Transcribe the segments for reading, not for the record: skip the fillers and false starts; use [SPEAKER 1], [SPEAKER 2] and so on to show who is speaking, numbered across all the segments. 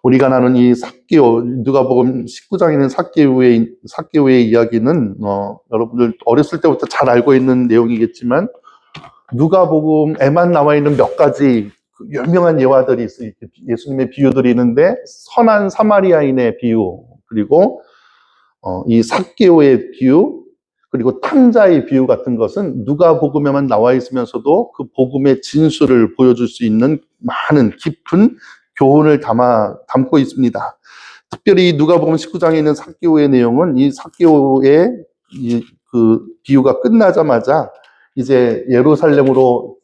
[SPEAKER 1] 우리가 나눈 이 삭개오, 누가복음 19장에 있는 삭개오의 이야기는 여러분들 어렸을 때부터 잘 알고 있는 내용이겠지만 누가복음에만 나와 있는 몇 가지 유명한 예화들이 있어요. 예수님의 비유들이 있는데 선한 사마리아인의 비유, 그리고 이 삭개오의 비유, 그리고 탕자의 비유 같은 것은 누가복음에만 나와 있으면서도 그 복음의 진수를 보여줄 수 있는 많은 깊은 교훈을 담고 있습니다. 특별히 누가복음 19장에 있는 삭개오의 내용은 이 삭개오의 그 비유가 끝나자마자 이제 예루살렘으로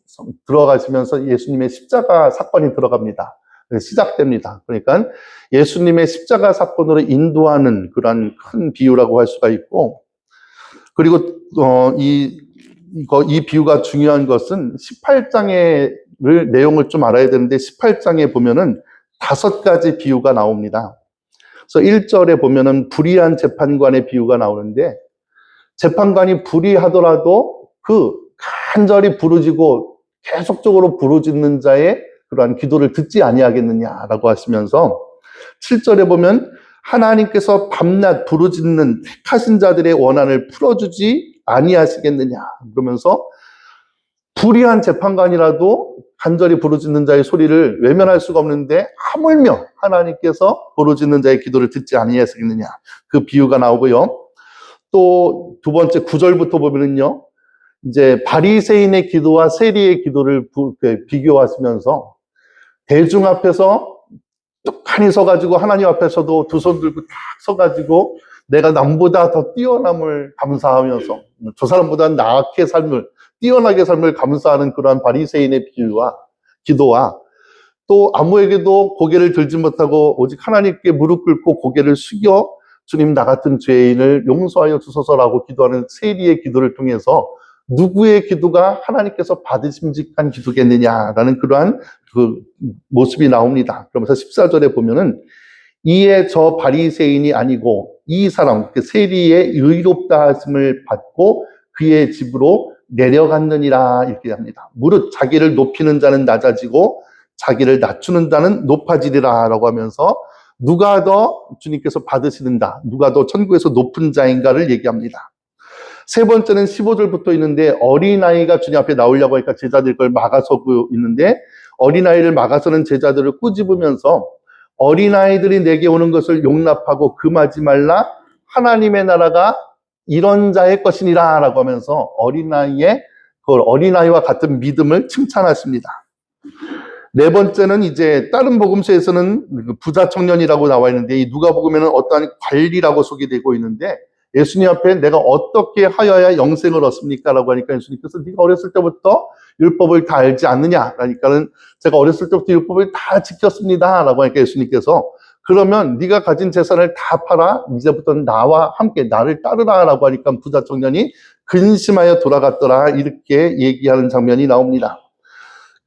[SPEAKER 1] 들어가시면서 예수님의 십자가 사건이 들어갑니다. 시작됩니다. 그러니까 예수님의 십자가 사건으로 인도하는 그러한 큰 비유라고 할 수가 있고, 그리고 이 비유가 중요한 것은 18장의 내용을 좀 알아야 되는데 18장에 보면은 5가지 비유가 나옵니다. 그래서 1절에 보면은 불의한 재판관의 비유가 나오는데, 재판관이 불의하더라도 그 간절히 부르짖고 계속적으로 부르짖는 자의 그러한 기도를 듣지 아니하겠느냐라고 하시면서 7절에 보면 하나님께서 밤낮 부르짖는 택하신 자들의 원한을 풀어주지 아니하시겠느냐 그러면서 불의한 재판관이라도 간절히 부르짖는 자의 소리를 외면할 수가 없는데 하물며 하나님께서 부르짖는 자의 기도를 듣지 아니하시겠느냐, 그 비유가 나오고요. 또 두 번째 9절부터 보면은요, 이제 바리새인의 기도와 세리의 기도를 비교하시면서 대중 앞에서 뚝하니 서가지고 하나님 앞에서도 두 손 들고 딱 서가지고 내가 남보다 더 뛰어남을 감사하면서 저 사람보다 나게 삶을, 뛰어나게 삶을 감사하는 그러한 바리새인의 비유와 기도와, 또 아무에게도 고개를 들지 못하고 오직 하나님께 무릎 꿇고 고개를 숙여 주님 나 같은 죄인을 용서하여 주소서라고 기도하는 세리의 기도를 통해서 누구의 기도가 하나님께서 받으심직한 기도겠느냐라는 그러한 그 모습이 나옵니다. 그러면서 14절에 보면은 이에 저 바리새인이 아니고 이 사람, 그 세리의 의롭다 하심을 받고 그의 집으로 내려갔느니라 이렇게 합니다. 무릇 자기를 높이는 자는 낮아지고 자기를 낮추는 자는 높아지리라 라고 하면서 누가 더 주님께서 받으시는가, 누가 더 천국에서 높은 자인가를 얘기합니다. 세 번째는 15절부터 있는데 어린아이가 주님 앞에 나오려고 하니까 제자들이 그걸 막아서고 있는데, 어린아이를 막아서는 제자들을 꾸짖으면서 어린아이들이 내게 오는 것을 용납하고 금하지 말라, 하나님의 나라가 이런 자의 것이니라 라고 하면서 어린아이와 같은 믿음을 칭찬하십니다. 네 번째는 이제 다른 복음서에서는 부자 청년이라고 나와 있는데 이 누가복음에는 어떠한 관리라고 소개되고 있는데, 예수님 앞에 내가 어떻게 하여야 영생을 얻습니까? 라고 하니까 예수님께서 네가 어렸을 때부터 율법을 다 알지 않느냐? 그러니까는 제가 어렸을 때부터 율법을 다 지켰습니다. 라고 하니까 예수님께서 그러면 네가 가진 재산을 다 팔아 이제부터는 나와 함께 나를 따르라 라고 하니까 부자 청년이 근심하여 돌아갔더라 이렇게 얘기하는 장면이 나옵니다.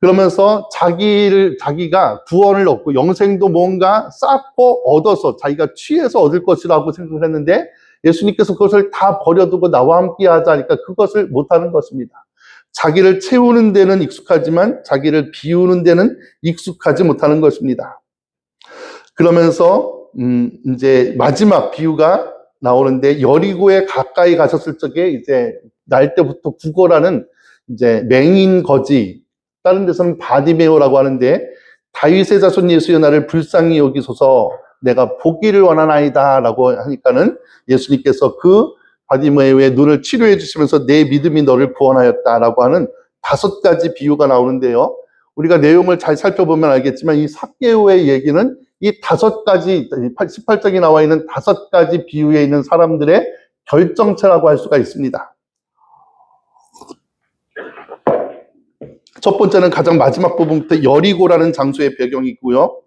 [SPEAKER 1] 그러면서 자기가 구원을 얻고 영생도 뭔가 쌓고 얻어서 자기가 취해서 얻을 것이라고 생각을 했는데 예수님께서 그것을 다 버려두고 나와 함께 하자 하니까 그것을 못하는 것입니다. 자기를 채우는 데는 익숙하지만 자기를 비우는 데는 익숙하지 못하는 것입니다. 그러면서 이제 마지막 비유가 나오는데, 여리고에 가까이 가셨을 적에 이제 날 때부터 구걸하는 이제 맹인 거지, 다른 데서는 바디메오라고 하는데, 다윗의 자손 예수여 나를 불쌍히 여기소서 내가 보기를 원하나이다 라고 하니까는 예수님께서 그 바디메오의 눈을 치료해 주시면서 내 믿음이 너를 구원하였다 라고 하는 5가지 비유가 나오는데요, 우리가 내용을 잘 살펴보면 알겠지만 이 삭개오의 얘기는 이 5가지 18장에 나와 있는 5가지 비유에 있는 사람들의 결정체라고 할 수가 있습니다. 첫 번째는 가장 마지막 부분부터 여리고라는 장소의 배경이고요.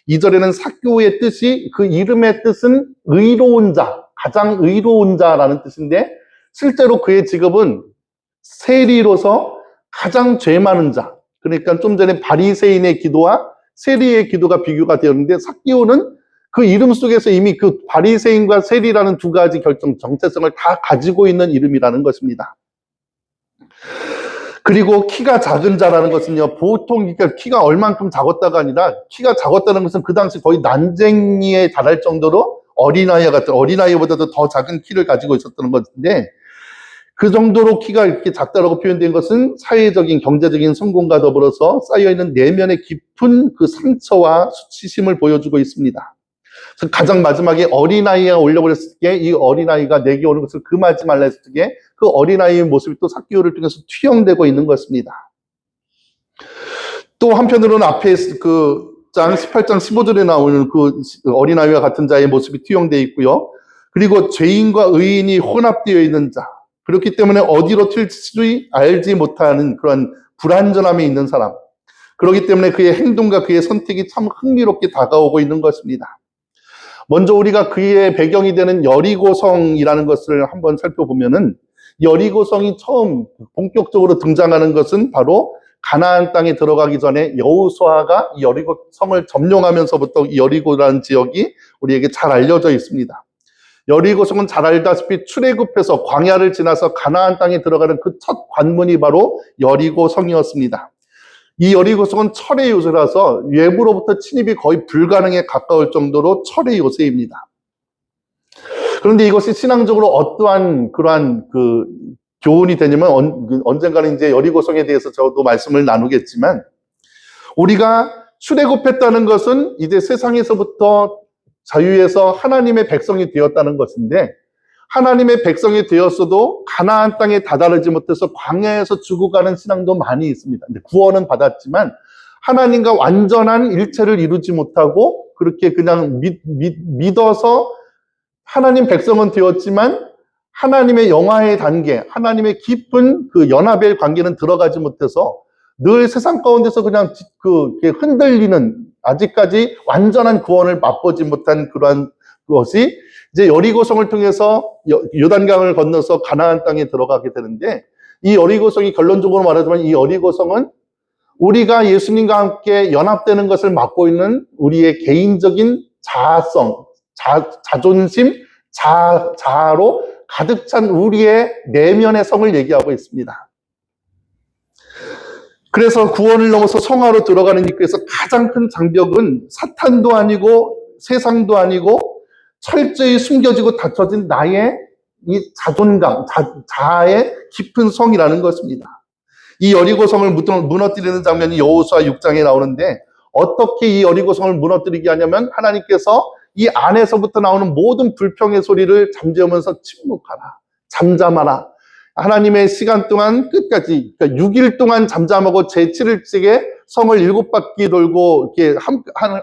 [SPEAKER 1] 2절에는 삭개오의 뜻이, 그 이름의 뜻은 의로운 자, 가장 의로운 자라는 뜻인데 실제로 그의 직업은 세리로서 가장 죄 많은 자, 그러니까 좀 전에 바리새인의 기도와 세리의 기도가 비교가 되었는데 삭개오는 그 이름 속에서 이미 그 바리새인과 세리라는 2가지 정체성을 다 가지고 있는 이름이라는 것입니다. 그리고 키가 작은 자라는 것은요, 보통 그러니까 키가 얼만큼 작았다가 아니라 키가 작았다는 것은 그 당시 거의 난쟁이에 달할 정도로 어린아이보다도 더 작은 키를 가지고 있었던 것인데, 그 정도로 키가 이렇게 작다라고 표현된 것은 사회적인 경제적인 성공과 더불어서 쌓여있는 내면의 깊은 그 상처와 수치심을 보여주고 있습니다. 가장 마지막에 어린아이가 오려고 그랬을 때 이 어린아이가 내게 오는 것을 금하지 말라 했을 때 그 어린아이의 모습이 또 삭개오를 통해서 투영되고 있는 것입니다. 또 한편으로는 앞에 그 18장 15절에 나오는 그 어린아이와 같은 자의 모습이 투영되어 있고요. 그리고 죄인과 의인이 혼합되어 있는 자, 그렇기 때문에 어디로 튈지 알지 못하는 그런 불안전함이 있는 사람, 그렇기 때문에 그의 행동과 그의 선택이 참 흥미롭게 다가오고 있는 것입니다. 먼저 우리가 그의 배경이 되는 여리고성이라는 것을 한번 살펴보면은, 여리고성이 처음 본격적으로 등장하는 것은 바로 가나안 땅에 들어가기 전에 여호수아가 이 여리고성을 점령하면서부터 이 여리고라는 지역이 우리에게 잘 알려져 있습니다. 여리고성은 잘 알다시피 출애굽해서 광야를 지나서 가나안 땅에 들어가는 그 첫 관문이 바로 여리고성이었습니다. 이 여리고성은 철의 요새라서 외부로부터 침입이 거의 불가능에 가까울 정도로 철의 요새입니다. 그런데 이것이 신앙적으로 어떠한 그러한 그 교훈이 되냐면, 언젠가는 이제 여리고성에 대해서 저도 말씀을 나누겠지만, 우리가 출애굽했다는 것은 이제 세상에서부터 자유해서 하나님의 백성이 되었다는 것인데, 하나님의 백성이 되었어도 가나안 땅에 다다르지 못해서 광야에서 죽어가는 신앙도 많이 있습니다. 구원은 받았지만 하나님과 완전한 일체를 이루지 못하고 그렇게 그냥 믿어서 하나님 백성은 되었지만 하나님의 영화의 단계, 하나님의 깊은 그 연합의 관계는 들어가지 못해서 늘 세상 가운데서 그냥 흔들리는, 아직까지 완전한 구원을 맛보지 못한 그러한 것이 이제 여리고성을 통해서 요단강을 건너서 가나안 땅에 들어가게 되는데, 이 여리고성이 결론적으로 말하자면 이 여리고성은 우리가 예수님과 함께 연합되는 것을 맡고 있는 우리의 개인적인 자아성, 자존심, 자아로 가득 찬 우리의 내면의 성을 얘기하고 있습니다. 그래서 구원을 넘어서 성화로 들어가는 입구에서 가장 큰 장벽은 사탄도 아니고 세상도 아니고 철저히 숨겨지고 닫혀진 나의 이 자존감, 자아의 깊은 성이라는 것입니다. 이 여리고성을 무너뜨리는 장면이 여호수아 6장에 나오는데, 어떻게 이 여리고성을 무너뜨리게 하냐면 하나님께서 이 안에서부터 나오는 모든 불평의 소리를 잠재우면서 침묵하라, 잠잠하라. 하나님의 시간 동안 끝까지, 그러니까 6일 동안 잠잠하고 제7일째에 성을 7바퀴 돌고 이렇게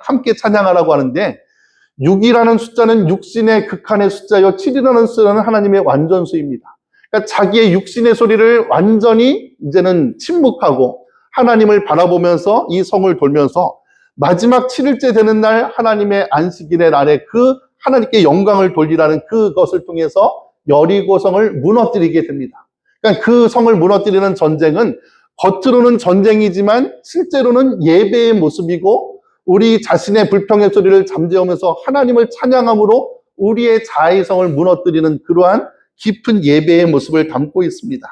[SPEAKER 1] 함께 찬양하라고 하는데, 6이라는 숫자는 육신의 극한의 숫자요, 7이라는 숫자는 하나님의 완전수입니다. 그러니까 자기의 육신의 소리를 완전히 이제는 침묵하고 하나님을 바라보면서 이 성을 돌면서 마지막 7일째 되는 날, 하나님의 안식일의 날에 그 하나님께 영광을 돌리라는 그것을 통해서 여리고성을 무너뜨리게 됩니다. 그러니까 그 성을 무너뜨리는 전쟁은 겉으로는 전쟁이지만 실제로는 예배의 모습이고, 우리 자신의 불평의 소리를 잠재우면서 하나님을 찬양함으로 우리의 자아의 성을 무너뜨리는 그러한 깊은 예배의 모습을 담고 있습니다.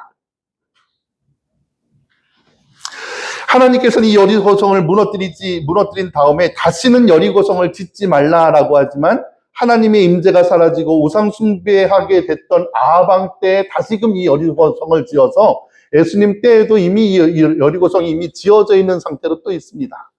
[SPEAKER 1] 하나님께서는 이 여리고성을 무너뜨린 다음에 다시는 여리고성을 짓지 말라라고 하지만, 하나님의 임재가 사라지고 우상 숭배하게 됐던 아방 때에 다시금 이 여리고성을 지어서 예수님 때에도 이미 이 여리고성이 이미 지어져 있는 상태로 또 있습니다.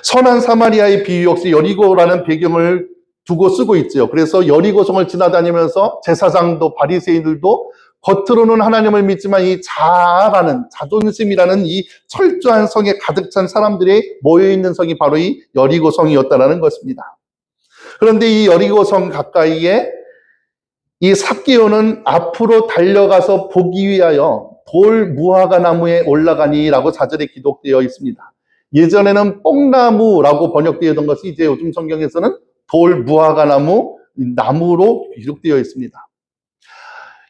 [SPEAKER 1] 선한 사마리아의 비유 역시 여리고라는 배경을 두고 쓰고 있죠. 그래서 여리고성을 지나다니면서 제사장도 바리새인들도 겉으로는 하나님을 믿지만 이 자아라는, 자존심이라는 이 철저한 성에 가득 찬 사람들이 모여있는 성이 바로 이 여리고성이었다는 것입니다. 그런데 이 여리고성 가까이에 이 삭개오는 앞으로 달려가서 보기 위하여 돌 무화과 나무에 올라가니라고 4절에 기록되어 있습니다. 예전에는 뽕나무라고 번역되었던 것이 이제 요즘 성경에서는 돌 무화과 나무로 기록되어 있습니다.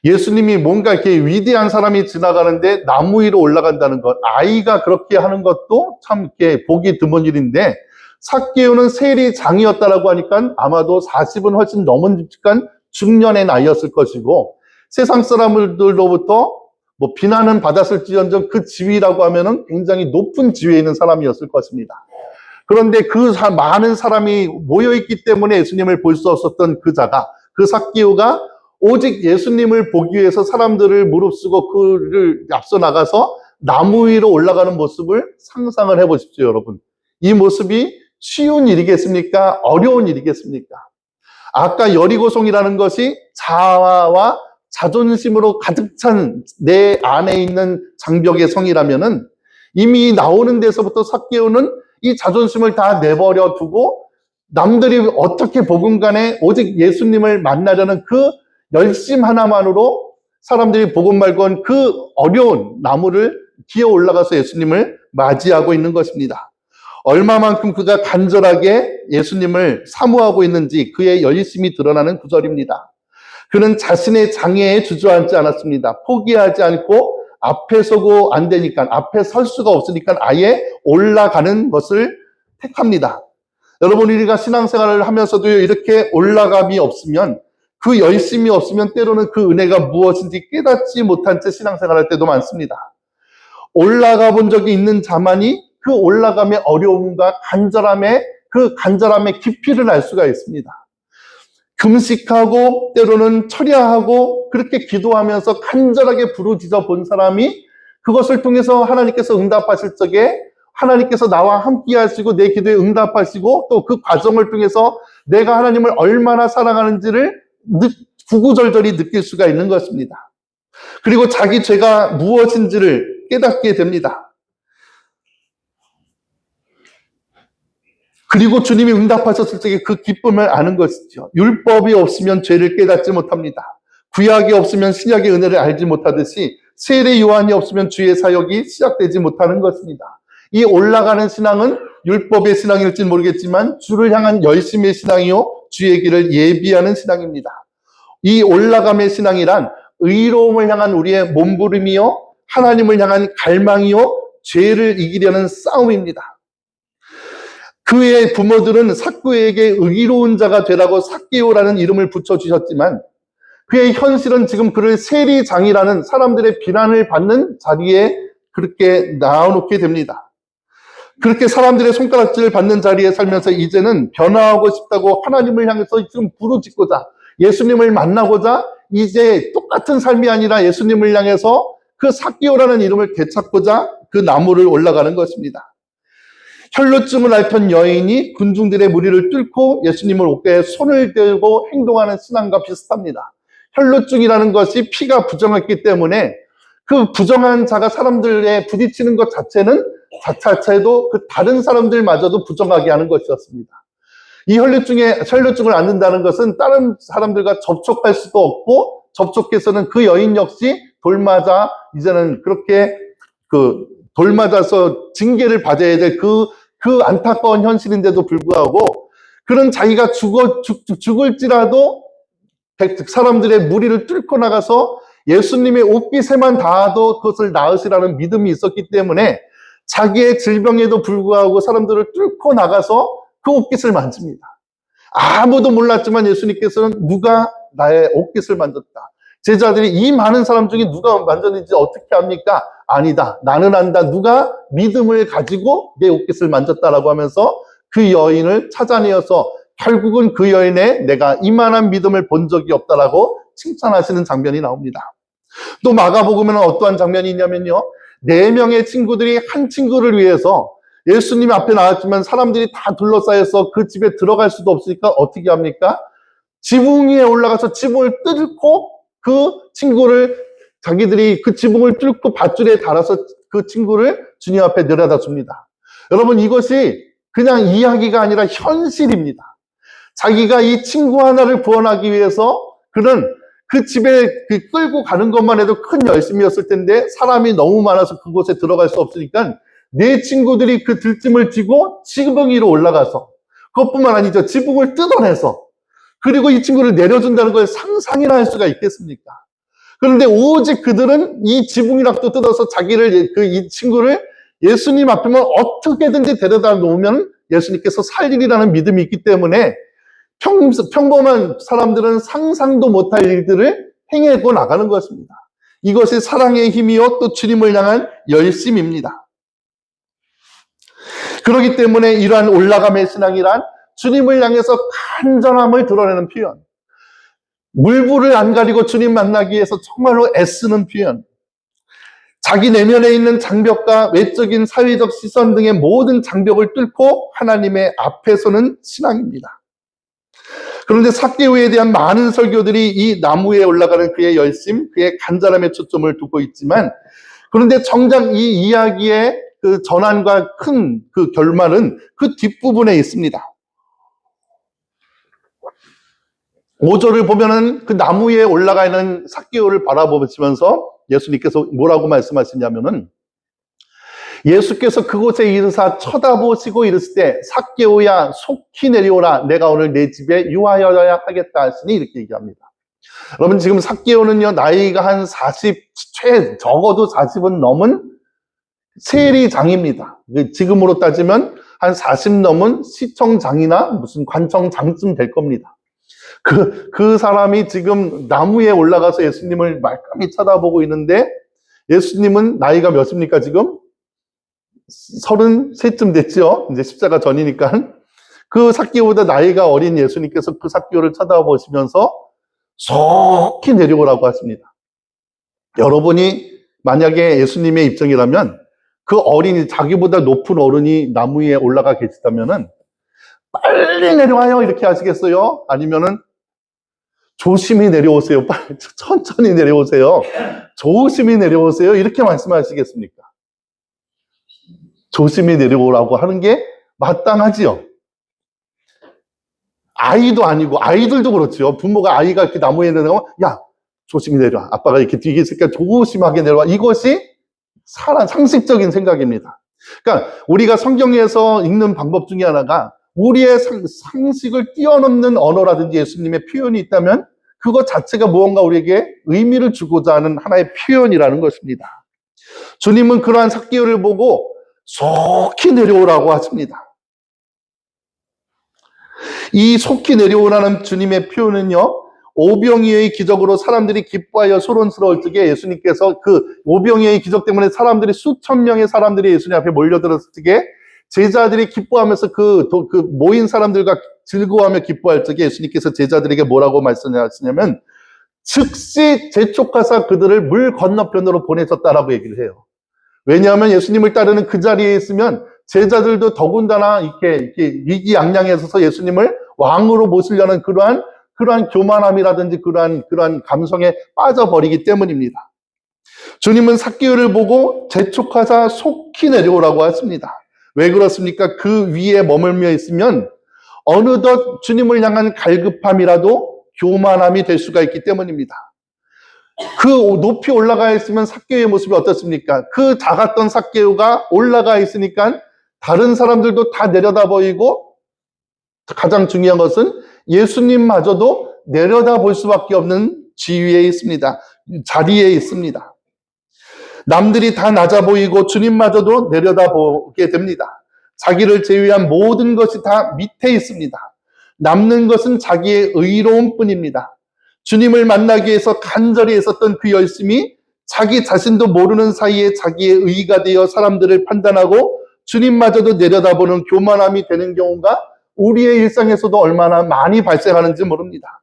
[SPEAKER 1] 예수님이 뭔가 이렇게 위대한 사람이 지나가는데 나무 위로 올라간다는 것, 아이가 그렇게 하는 것도 참 이렇게 보기 드문 일인데, 삭개오는 세리장이었다라고 하니까 아마도 40은 훨씬 넘은 중년의 나이였을 것이고, 세상 사람들로부터 뭐 비난은 받았을지언정 그 지위라고 하면은 굉장히 높은 지위에 있는 사람이었을 것입니다. 그런데 그 많은 사람이 모여있기 때문에 예수님을 볼 수 없었던 그 자가, 그 삭개오가 오직 예수님을 보기 위해서 사람들을 무릅쓰고 그를 앞서 나가서 나무 위로 올라가는 모습을 상상을 해보십시오, 여러분. 이 모습이 쉬운 일이겠습니까? 어려운 일이겠습니까? 아까 여리고성이라는 것이 자아와 자존심으로 가득 찬 내 안에 있는 장벽의 성이라면은 이미 나오는 데서부터 삭개오는 이 자존심을 다 내버려 두고 남들이 어떻게 보건 간에 오직 예수님을 만나려는 그 열심 하나만으로 사람들이 보건 말건 그 어려운 나무를 기어 올라가서 예수님을 맞이하고 있는 것입니다. 얼마만큼 그가 간절하게 예수님을 사모하고 있는지 그의 열심이 드러나는 구절입니다. 그는 자신의 장애에 주저앉지 않았습니다. 포기하지 않고 앞에 서고 안 되니까, 앞에 설 수가 없으니까 아예 올라가는 것을 택합니다. 여러분, 우리가 신앙생활을 하면서도 이렇게 올라감이 없으면, 그 열심이 없으면 때로는 그 은혜가 무엇인지 깨닫지 못한 채 신앙생활할 때도 많습니다. 올라가 본 적이 있는 자만이 그 올라감의 어려움과 그 간절함의 깊이를 알 수가 있습니다. 금식하고 때로는 철야하고 그렇게 기도하면서 간절하게 부르짖어 본 사람이 그것을 통해서 하나님께서 응답하실 적에 하나님께서 나와 함께 하시고 내 기도에 응답하시고 또 그 과정을 통해서 내가 하나님을 얼마나 사랑하는지를 구구절절히 느낄 수가 있는 것입니다. 그리고 자기 죄가 무엇인지를 깨닫게 됩니다. 그리고 주님이 응답하셨을 적에 그 기쁨을 아는 것이죠. 율법이 없으면 죄를 깨닫지 못합니다. 구약이 없으면 신약의 은혜를 알지 못하듯이 세례 요한이 없으면 주의 사역이 시작되지 못하는 것입니다. 이 올라가는 신앙은 율법의 신앙일지 모르겠지만 주를 향한 열심의 신앙이요 주의 길을 예비하는 신앙입니다. 이 올라감의 신앙이란 의로움을 향한 우리의 몸부림이요 하나님을 향한 갈망이요 죄를 이기려는 싸움입니다. 그의 부모들은 삭개오에게 의로운 자가 되라고 삭개오라는 이름을 붙여주셨지만 그의 현실은 지금 그를 세리장이라는 사람들의 비난을 받는 자리에 그렇게 나와놓게 됩니다. 그렇게 사람들의 손가락질을 받는 자리에 살면서 이제는 변화하고 싶다고 하나님을 향해서 지금 부르짖고자 예수님을 만나고자 이제 똑같은 삶이 아니라 예수님을 향해서 그 삭개오라는 이름을 되찾고자 그 나무를 올라가는 것입니다. 혈루증을 앓던 여인이 군중들의 무리를 뚫고 예수님을 어깨에 손을 들고 행동하는 신앙과 비슷합니다. 혈루증이라는 것이 피가 부정했기 때문에 그 부정한 자가 사람들에 부딪히는 것 자체도 그 다른 사람들마저도 부정하게 하는 것이었습니다. 이 혈루증을 앓는다는 것은 다른 사람들과 접촉할 수도 없고 접촉해서는 그 여인 역시 돌맞아 이제는 그렇게 돌맞아서 징계를 받아야 될 그 안타까운 현실인데도 불구하고 그런 자기가 죽을지라도 사람들의 무리를 뚫고 나가서 예수님의 옷깃에만 닿아도 그것을 나으시라는 믿음이 있었기 때문에 자기의 질병에도 불구하고 사람들을 뚫고 나가서 그 옷깃을 만집니다. 아무도 몰랐지만 예수님께서는 누가 나의 옷깃을 만졌다. 제자들이 이 많은 사람 중에 누가 만졌는지 어떻게 압니까? 아니다. 나는 안다. 누가 믿음을 가지고 내 옷깃을 만졌다라고 하면서 그 여인을 찾아내어서 결국은 그 여인의 내가 이만한 믿음을 본 적이 없다라고 칭찬하시는 장면이 나옵니다. 또 마가복음에는 어떠한 장면이 있냐면요. 4명의 친구들이 한 친구를 위해서 예수님 앞에 나왔지만 사람들이 다 둘러싸여서 그 집에 들어갈 수도 없으니까 어떻게 합니까? 지붕 위에 올라가서 지붕을 뚫고 그 친구를 자기들이 그 지붕을 뚫고 밧줄에 달아서 그 친구를 주님 앞에 내려다 줍니다. 여러분 이것이 그냥 이야기가 아니라 현실입니다. 자기가 이 친구 하나를 구원하기 위해서 그는 그 집에 끌고 가는 것만 해도 큰 열심이었을 텐데 사람이 너무 많아서 그곳에 들어갈 수 없으니까 네 친구들이 그 들짐을 지고 지붕 위로 올라가서 그것뿐만 아니죠. 지붕을 뜯어내서 그리고 이 친구를 내려준다는 걸 상상이나 할 수가 있겠습니까? 그런데 오직 그들은 이 지붕이라도 뜯어서 이 친구를 예수님 앞에만 어떻게든지 데려다 놓으면 예수님께서 살리리라는 믿음이 있기 때문에 평범한 사람들은 상상도 못할 일들을 행하고 나가는 것입니다. 이것이 사랑의 힘이요 또 주님을 향한 열심입니다. 그렇기 때문에 이러한 올라감의 신앙이란 주님을 향해서 간절함을 드러내는 표현, 물불을 안 가리고 주님 만나기 위해서 정말로 애쓰는 표현, 자기 내면에 있는 장벽과 외적인 사회적 시선 등의 모든 장벽을 뚫고 하나님의 앞에 서는 신앙입니다. 그런데 삭개오에 대한 많은 설교들이 이 나무 위에 올라가는 그의 열심, 그의 간절함에 초점을 두고 있지만, 그런데 정작 이 이야기의 그 전환과 큰 그 결말은 그 뒷부분에 있습니다. 5절을 보면은 그 나무 위에 올라가 있는 삭개오를 바라보시면서 예수님께서 뭐라고 말씀하시냐면은, 예수께서 그곳에 이르사 쳐다보시고 이르실 때 삭개오야 속히 내려오라, 내가 오늘 내 집에 유하여야 하겠다 하시니, 이렇게 얘기합니다. 여러분, 지금 삭개오는요 나이가 한 40, 적어도 40은 넘은 세리장입니다. 지금으로 따지면 한 40 넘은 시청장이나 무슨 관청장쯤 될 겁니다. 그 사람이 지금 나무 위에 올라가서 예수님을 말끔히 쳐다보고 있는데, 예수님은 나이가 몇입니까 지금? 33쯤 됐죠. 이제 십자가 전이니까. 그 삭개오보다 나이가 어린 예수님께서 그 삭개오를 쳐다보시면서 속히 내려오라고 하십니다. 여러분이 만약에 예수님의 입장이라면 그 어린이, 자기보다 높은 어른이 나무 위에 올라가 계시다면은 빨리 내려와요 이렇게 하시겠어요? 아니면은 조심히 내려오세요, 빨리 천천히 내려오세요, 조심히 내려오세요 이렇게 말씀하시겠습니까? 조심히 내려오라고 하는 게 마땅하지요. 아이도 아니고, 아이들도 그렇죠. 부모가 아이가 이렇게 나무에 내려가면 야 조심히 내려와, 아빠가 이렇게 뒤에 있으니까 조심하게 내려와, 이것이 상식적인 생각입니다. 그러니까 우리가 성경에서 읽는 방법 중에 하나가 우리의 상식을 뛰어넘는 언어라든지 예수님의 표현이 있다면 그것 자체가 무언가 우리에게 의미를 주고자 하는 하나의 표현이라는 것입니다. 주님은 그러한 삭개오를 보고 속히 내려오라고 하십니다. 이 속히 내려오라는 주님의 표현은요, 오병이어의 기적으로 사람들이 기뻐하여 소론스러울 적에 예수님께서 그 오병이어의 기적 때문에 사람들이, 수천 명의 사람들이 예수님 앞에 몰려들었을 적에 제자들이 기뻐하면서 그 모인 사람들과 즐거워하며 기뻐할 적에 예수님께서 제자들에게 뭐라고 말씀하시냐면 즉시 재촉하사 그들을 물 건너편으로 보내셨다라고 얘기를 해요. 왜냐하면 예수님을 따르는 그 자리에 있으면 제자들도 더군다나 이렇게 위기양양에 서서 예수님을 왕으로 모시려는 그러한 교만함이라든지 그러한 감성에 빠져버리기 때문입니다. 주님은 삭개오를 보고 재촉하사 속히 내려오라고 하십니다. 왜 그렇습니까? 그 위에 머물며 있으면 어느덧 주님을 향한 갈급함이라도 교만함이 될 수가 있기 때문입니다. 그 높이 올라가 있으면 삭개오의 모습이 어떻습니까? 그 작았던 삭개오가 올라가 있으니까 다른 사람들도 다 내려다 보이고, 가장 중요한 것은 예수님마저도 내려다 볼 수밖에 없는 지위에 있습니다. 자리에 있습니다. 남들이 다 낮아 보이고 주님마저도 내려다보게 됩니다. 자기를 제외한 모든 것이 다 밑에 있습니다. 남는 것은 자기의 의로움 뿐입니다. 주님을 만나기 위해서 간절히 애썼던 그 열심이 자기 자신도 모르는 사이에 자기의 의가 되어 사람들을 판단하고 주님마저도 내려다보는 교만함이 되는 경우가 우리의 일상에서도 얼마나 많이 발생하는지 모릅니다.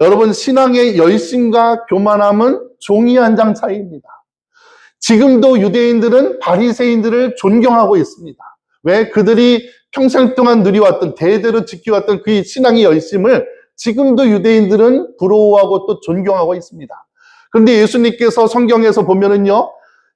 [SPEAKER 1] 여러분, 신앙의 열심과 교만함은 종이 한 장 차이입니다. 지금도 유대인들은 바리새인들을 존경하고 있습니다. 왜? 그들이 평생 동안 누려왔던, 대대로 지켜왔던 그 신앙의 열심을 지금도 유대인들은 부러워하고 또 존경하고 있습니다. 그런데 예수님께서 성경에서 보면은요,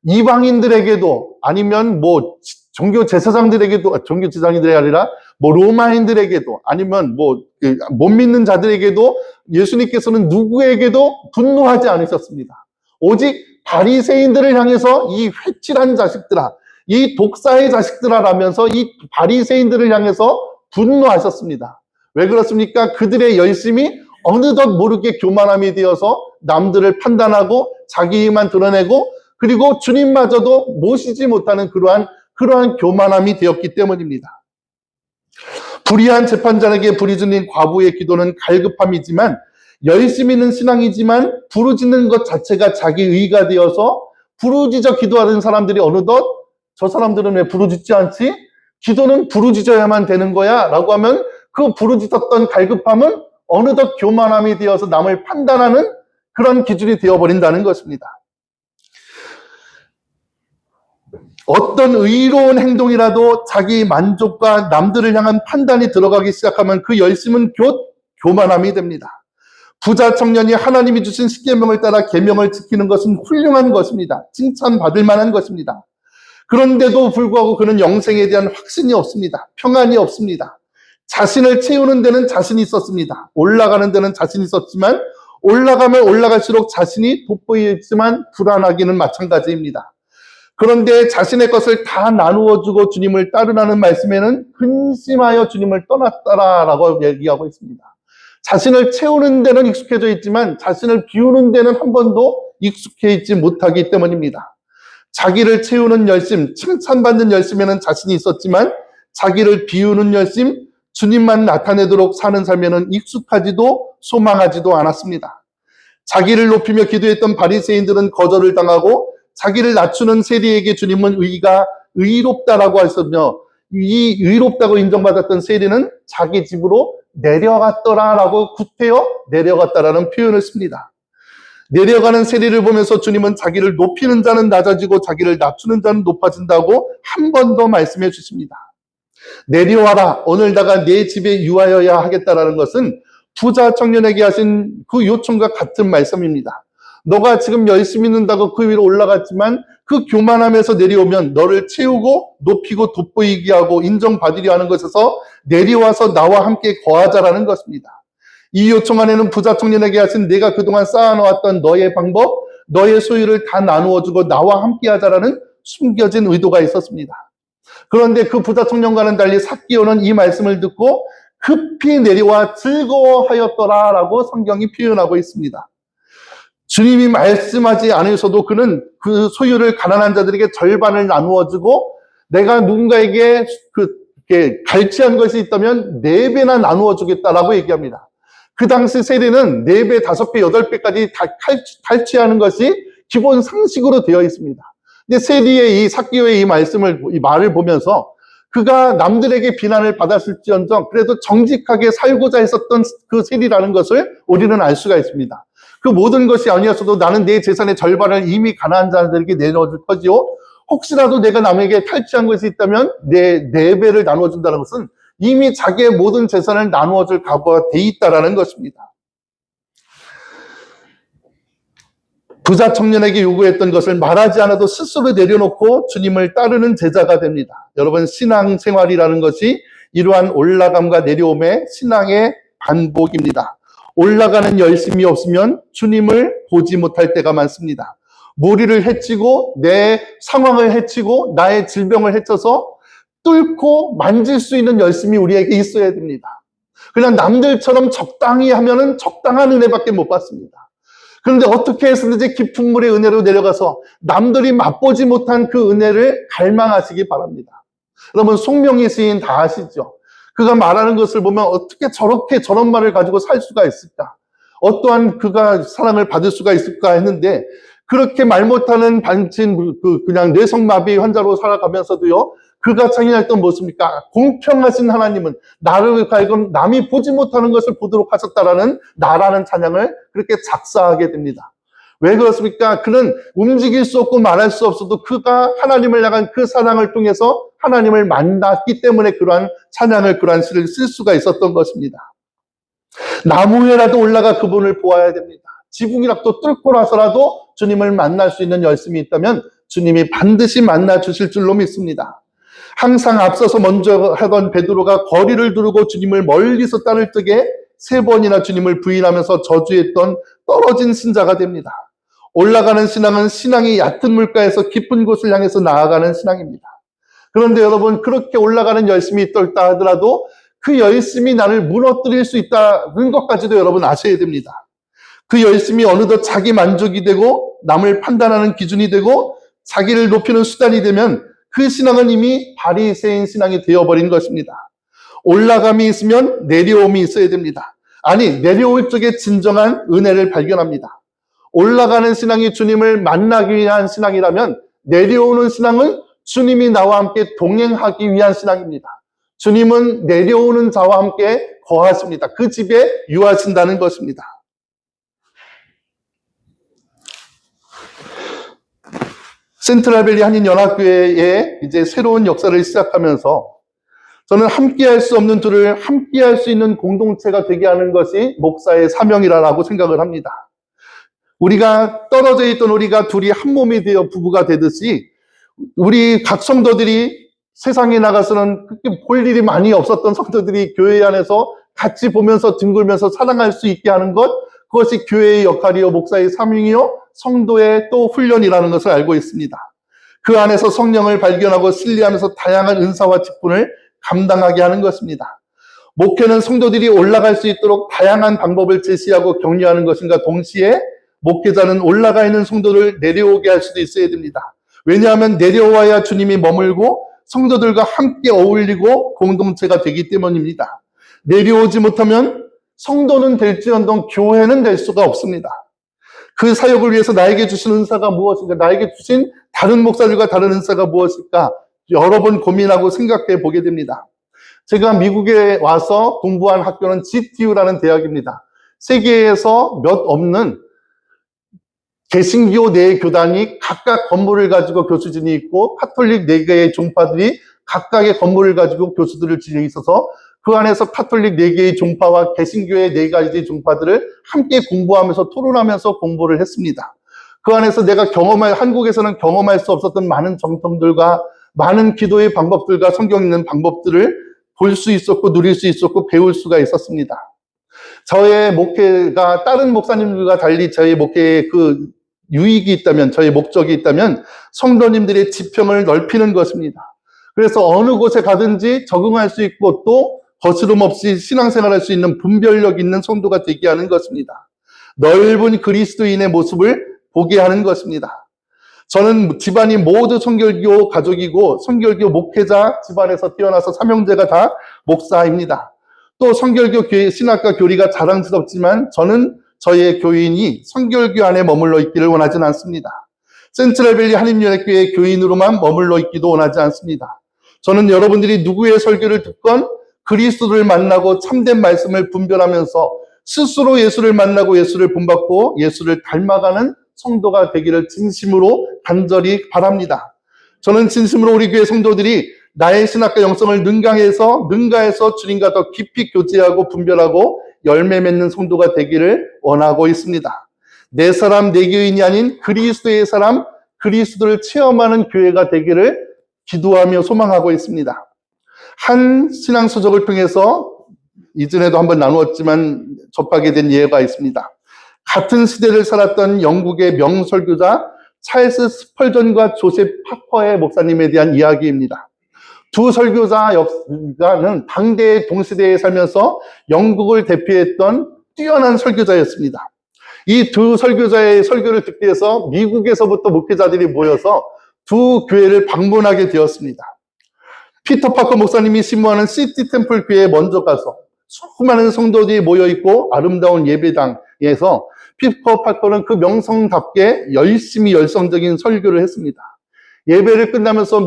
[SPEAKER 1] 이방인들에게도, 아니면 뭐 종교 제사장들에게도, 종교 제사장들이 아니라 뭐 로마인들에게도, 아니면 못 믿는 자들에게도 예수님께서는 누구에게도 분노하지 않으셨습니다. 오직 바리새인들을 향해서 이 회칠한 자식들아, 이 독사의 자식들아 라면서 이 바리새인들을 향해서 분노하셨습니다. 왜 그렇습니까? 그들의 열심이 어느덧 모르게 교만함이 되어서 남들을 판단하고 자기만 드러내고, 그리고 주님마저도 모시지 못하는 그러한 교만함이 되었기 때문입니다. 불의한 재판장에게 불이 주는 과부의 기도는 갈급함이지만 열심히 있는 신앙이지만 부르짖는 것 자체가 자기 의가 되어서 부르짖어 기도하는 사람들이 어느덧 저 사람들은 왜 부르짖지 않지? 기도는 부르짖어야만 되는 거야 라고 하면 그 부르짖었던 갈급함은 어느덧 교만함이 되어서 남을 판단하는 그런 기준이 되어버린다는 것입니다. 어떤 의로운 행동이라도 자기 만족과 남들을 향한 판단이 들어가기 시작하면 그 열심은 곧 교만함이 됩니다. 부자 청년이 하나님이 주신 십계명을 따라 계명을 지키는 것은 훌륭한 것입니다. 칭찬받을 만한 것입니다. 그런데도 불구하고 그는 영생에 대한 확신이 없습니다. 평안이 없습니다. 자신을 채우는 데는 자신이 있었습니다. 올라가는 데는 자신이 있었지만 올라가면 올라갈수록 자신이 돋보이지만 불안하기는 마찬가지입니다. 그런데 자신의 것을 다 나누어주고 주님을 따르라는 말씀에는 근심하여 주님을 떠났다라고 얘기하고 있습니다. 자신을 채우는 데는 익숙해져 있지만 자신을 비우는 데는 한 번도 익숙해 있지 못하기 때문입니다. 자기를 채우는 열심, 칭찬받는 열심에는 자신이 있었지만 자기를 비우는 열심, 주님만 나타내도록 사는 삶에는 익숙하지도 소망하지도 않았습니다. 자기를 높이며 기도했던 바리새인들은 거절을 당하고 자기를 낮추는 세리에게 주님은 의롭다라고 하셨으며 이 의롭다고 인정받았던 세리는 자기 집으로 내려갔더라라고 구태여 내려갔다라는 표현을 씁니다. 내려가는 세리를 보면서 주님은 자기를 높이는 자는 낮아지고 자기를 낮추는 자는 높아진다고 한 번 더 말씀해 주십니다. 내려와라, 오늘 나가 내 집에 유하여야 하겠다라는 것은 부자 청년에게 하신 그 요청과 같은 말씀입니다. 너가 지금 열심히 있는다고 그 위로 올라갔지만 그 교만함에서 내려오면 너를 채우고 높이고 돋보이게 하고 인정받으려 하는 것에서 내려와서 나와 함께 거하자라는 것입니다. 이 요청 안에는 부자 청년에게 하신 내가 그동안 쌓아놓았던 너의 방법, 너의 소유를 다 나누어주고 나와 함께 하자라는 숨겨진 의도가 있었습니다. 그런데 그 부자 청년과는 달리 삭개오는 이 말씀을 듣고 급히 내려와 즐거워하였더라라고 성경이 표현하고 있습니다. 주님이 말씀하지 않으셔도 그는 그 소유를 가난한 자들에게 절반을 나누어주고 내가 누군가에게 갈취한 것이 있다면 4배나 나누어 주겠다라고 얘기합니다. 그 당시 세리는 4배, 5배, 8배까지 다 갈취하는 것이 기본 상식으로 되어 있습니다. 근데 세리의 이 삭개오의 이 말을 보면서 그가 남들에게 비난을 받았을지언정 그래도 정직하게 살고자 했었던 그 세리라는 것을 우리는 알 수가 있습니다. 그 모든 것이 아니었어도 나는 내 재산의 절반을 이미 가난한 자들에게 내놓을 터지요. 혹시라도 내가 남에게 탈취한 것이 있다면 내 4배를 나누어준다는 것은 이미 자기의 모든 재산을 나누어줄 각오가 돼 있다는 것입니다. 부자 청년에게 요구했던 것을 말하지 않아도 스스로 내려놓고 주님을 따르는 제자가 됩니다. 여러분, 신앙생활이라는 것이 이러한 올라감과 내려옴의 신앙의 반복입니다. 올라가는 열심이 없으면 주님을 보지 못할 때가 많습니다. 무리를 해치고 내 상황을 해치고 나의 질병을 해쳐서 뚫고 만질 수 있는 열심이 우리에게 있어야 됩니다. 그냥 남들처럼 적당히 하면은 적당한 은혜밖에 못 받습니다. 그런데 어떻게 해서든지 깊은 물의 은혜로 내려가서 남들이 맛보지 못한 그 은혜를 갈망하시기 바랍니다. 여러분, 송명희 시인 다 아시죠? 그가 말하는 것을 보면 어떻게 저렇게 저런 말을 가지고 살 수가 있을까? 어떠한 그가 사랑을 받을 수가 있을까 했는데 그렇게 말 못하는 그냥 뇌성마비 환자로 살아가면서도요, 그가 찬양했던 무엇입니까? 공평하신 하나님은 나를 가끔 남이 보지 못하는 것을 보도록 하셨다라는 나라는 찬양을 그렇게 작사하게 됩니다. 왜 그렇습니까? 그는 움직일 수 없고 말할 수 없어도 그가 하나님을 향한 그 사랑을 통해서 하나님을 만났기 때문에 그러한 찬양을, 그러한 시를 쓸 수가 있었던 것입니다. 나무에라도 올라가 그분을 보아야 됩니다. 지붕이라도 뚫고 나서라도 주님을 만날 수 있는 열심이 있다면 주님이 반드시 만나 주실 줄로 믿습니다. 항상 앞서서 먼저 하던 베드로가 거리를 두르고 주님을 멀리서 따를 적에 3번이나 주님을 부인하면서 저주했던 떨어진 신자가 됩니다. 올라가는 신앙은 신앙이 얕은 물가에서 깊은 곳을 향해서 나아가는 신앙입니다. 그런데 여러분, 그렇게 올라가는 열심이 있다 하더라도 그 열심이 나를 무너뜨릴 수 있다는 것까지도 여러분 아셔야 됩니다. 그 열심이 어느덧 자기 만족이 되고 남을 판단하는 기준이 되고 자기를 높이는 수단이 되면 그 신앙은 이미 바리새인 신앙이 되어버린 것입니다. 올라감이 있으면 내려옴이 있어야 됩니다. 아니, 내려올 쪽에 진정한 은혜를 발견합니다. 올라가는 신앙이 주님을 만나기 위한 신앙이라면 내려오는 신앙은 주님이 나와 함께 동행하기 위한 신앙입니다. 주님은 내려오는 자와 함께 거하십니다. 그 집에 유하신다는 것입니다. 센트럴밸리 한인연합교회의 이제 새로운 역사를 시작하면서 저는 함께할 수 없는 둘을 함께할 수 있는 공동체가 되게 하는 것이 목사의 사명이라고 생각을 합니다. 우리가 떨어져 있던 우리가 둘이 한 몸이 되어 부부가 되듯이 우리 각 성도들이 세상에 나가서는 그렇게 볼 일이 많이 없었던 성도들이 교회 안에서 같이 보면서 뒹굴면서 사랑할 수 있게 하는 것, 그것이 교회의 역할이요 목사의 사명이요 성도의 또 훈련이라는 것을 알고 있습니다. 그 안에서 성령을 발견하고 신뢰하면서 다양한 은사와 직분을 감당하게 하는 것입니다. 목회는 성도들이 올라갈 수 있도록 다양한 방법을 제시하고 격려하는 것인가 동시에 목회자는 올라가 있는 성도를 내려오게 할 수도 있어야 됩니다. 왜냐하면 내려와야 주님이 머물고 성도들과 함께 어울리고 공동체가 되기 때문입니다. 내려오지 못하면 성도는 될지언정 교회는 될 수가 없습니다. 그 사역을 위해서 나에게 주신 은사가 무엇인가, 나에게 주신 다른 목사들과 다른 은사가 무엇일까 여러 번 고민하고 생각해 보게 됩니다. 제가 미국에 와서 공부한 학교는 GTU라는 대학입니다. 세계에서 몇 없는 개신교 네 교단이 각각 건물을 가지고 교수진이 있고 카톨릭 네 개의 종파들이 각각의 건물을 가지고 교수들을 지내 있어서 그 안에서 카톨릭 네 개의 종파와 개신교의 네 가지 종파들을 함께 공부하면서 토론하면서 공부를 했습니다. 그 안에서 내가 한국에서는 경험할 수 없었던 많은 정통들과 많은 기도의 방법들과 성경 있는 방법들을 볼 수 있었고 누릴 수 있었고 배울 수가 있었습니다. 저의 목회가 다른 목사님들과 달리 저의 목회에 그 유익이 있다면, 저의 목적이 있다면 성도님들의 지평을 넓히는 것입니다. 그래서 어느 곳에 가든지 적응할 수 있고 또 거스름 없이 신앙생활할 수 있는 분별력 있는 성도가 되게 하는 것입니다. 넓은 그리스도인의 모습을 보게 하는 것입니다. 저는 집안이 모두 성결교 가족이고 성결교 목회자 집안에서 태어나서 삼형제가 다 목사입니다. 또 성결교 교회 신학과 교리가 자랑스럽지만 저는 저의 교인이 성결교 안에 머물러 있기를 원하진 않습니다. 센트럴밸리 한인연합교회 교인으로만 머물러 있기도 원하지 않습니다. 저는 여러분들이 누구의 설교를 듣건 그리스도를 만나고 참된 말씀을 분별하면서 스스로 예수를 만나고 예수를 본받고 예수를 닮아가는 성도가 되기를 진심으로 간절히 바랍니다. 저는 진심으로 우리 교회 성도들이 나의 신학과 영성을 능가해서 주님과 더 깊이 교제하고 분별하고 열매 맺는 성도가 되기를 원하고 있습니다. 내 사람, 내 교인이 아닌 그리스도의 사람, 그리스도를 체험하는 교회가 되기를 기도하며 소망하고 있습니다. 한 신앙서적을 통해서 이전에도 한번 나누었지만 접하게 된 예가 있습니다. 같은 시대를 살았던 영국의 명설교자 찰스 스펄전과 조셉 파커의 목사님에 대한 이야기입니다. 두 설교자는 당대의 동시대에 살면서 영국을 대표했던 뛰어난 설교자였습니다. 이 두 설교자의 설교를 듣기 위해서 미국에서부터 목회자들이 모여서 두 교회를 방문하게 되었습니다. 피터 파커 목사님이 신무하는 시티 템플 교회에 먼저 가서 수많은 성도들이 모여있고 아름다운 예배당에서 피터 파커는 그 명성답게 열심히 열성적인 설교를 했습니다. 예배를 끝나면서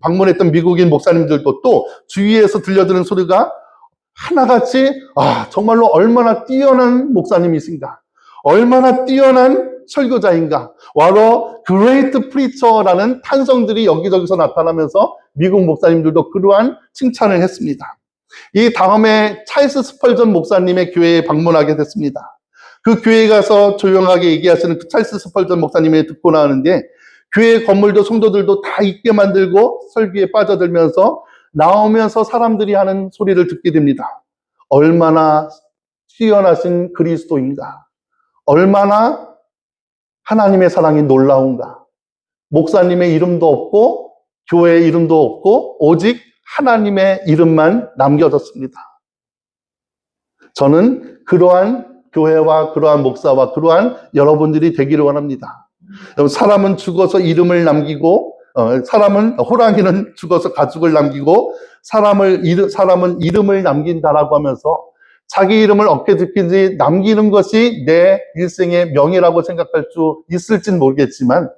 [SPEAKER 1] 방문했던 미국인 목사님들도 또 주위에서 들려드는 소리가 하나같이 정말로 얼마나 뛰어난 목사님이신가, 얼마나 뛰어난 설교자인가, 바로 Great Preacher라는 탄성들이 여기저기서 나타나면서 미국 목사님들도 그러한 칭찬을 했습니다. 이 다음에 찰스 스펄전 목사님의 교회에 방문하게 됐습니다. 그 교회에 가서 조용하게 얘기하시는 그 찰스 스펄전 목사님을 듣고 나오는데 교회 건물도 성도들도 다 있게 만들고 설교에 빠져들면서 나오면서 사람들이 하는 소리를 듣게 됩니다. 얼마나 뛰어나신 그리스도인가, 얼마나 하나님의 사랑이 놀라운가. 목사님의 이름도 없고 교회의 이름도 없고 오직 하나님의 이름만 남겨졌습니다. 저는 그러한 교회와 그러한 목사와 그러한 여러분들이 되기를 원합니다. 사람은 죽어서 이름을 남기고 호랑이는 죽어서 가죽을 남기고 사람은 이름을 남긴다라고 하면서 자기 이름을 어깨 들키지 남기는 것이 내 일생의 명예라고 생각할 수 있을진 모르겠지만,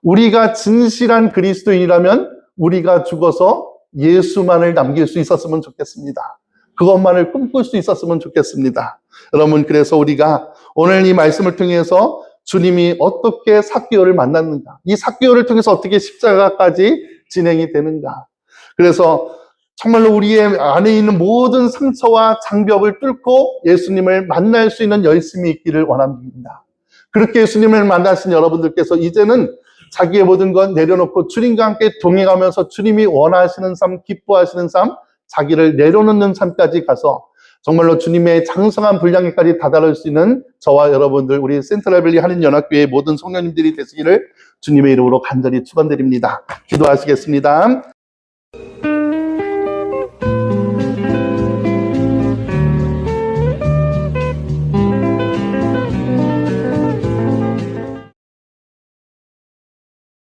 [SPEAKER 1] 우리가 진실한 그리스도인이라면 우리가 죽어서 예수만을 남길 수 있었으면 좋겠습니다. 그것만을 꿈꿀 수 있었으면 좋겠습니다. 여러분, 그래서 우리가 오늘 이 말씀을 통해서 주님이 어떻게 삭개오를 만났는가, 이 삭개오를 통해서 어떻게 십자가까지 진행이 되는가, 그래서 정말로 우리의 안에 있는 모든 상처와 장벽을 뚫고 예수님을 만날 수 있는 열심이 있기를 원합니다. 그렇게 예수님을 만나신 여러분들께서 이제는 자기의 모든 것 내려놓고 주님과 함께 동행하면서 주님이 원하시는 삶, 기뻐하시는 삶, 자기를 내려놓는 삶까지 가서 정말로 주님의 장성한 분량에까지 다다를 수 있는 저와 여러분들, 우리 센트럴밸리 한인연합교회의 모든 성도님들이 되시기를 주님의 이름으로 간절히 축원드립니다. 기도하시겠습니다.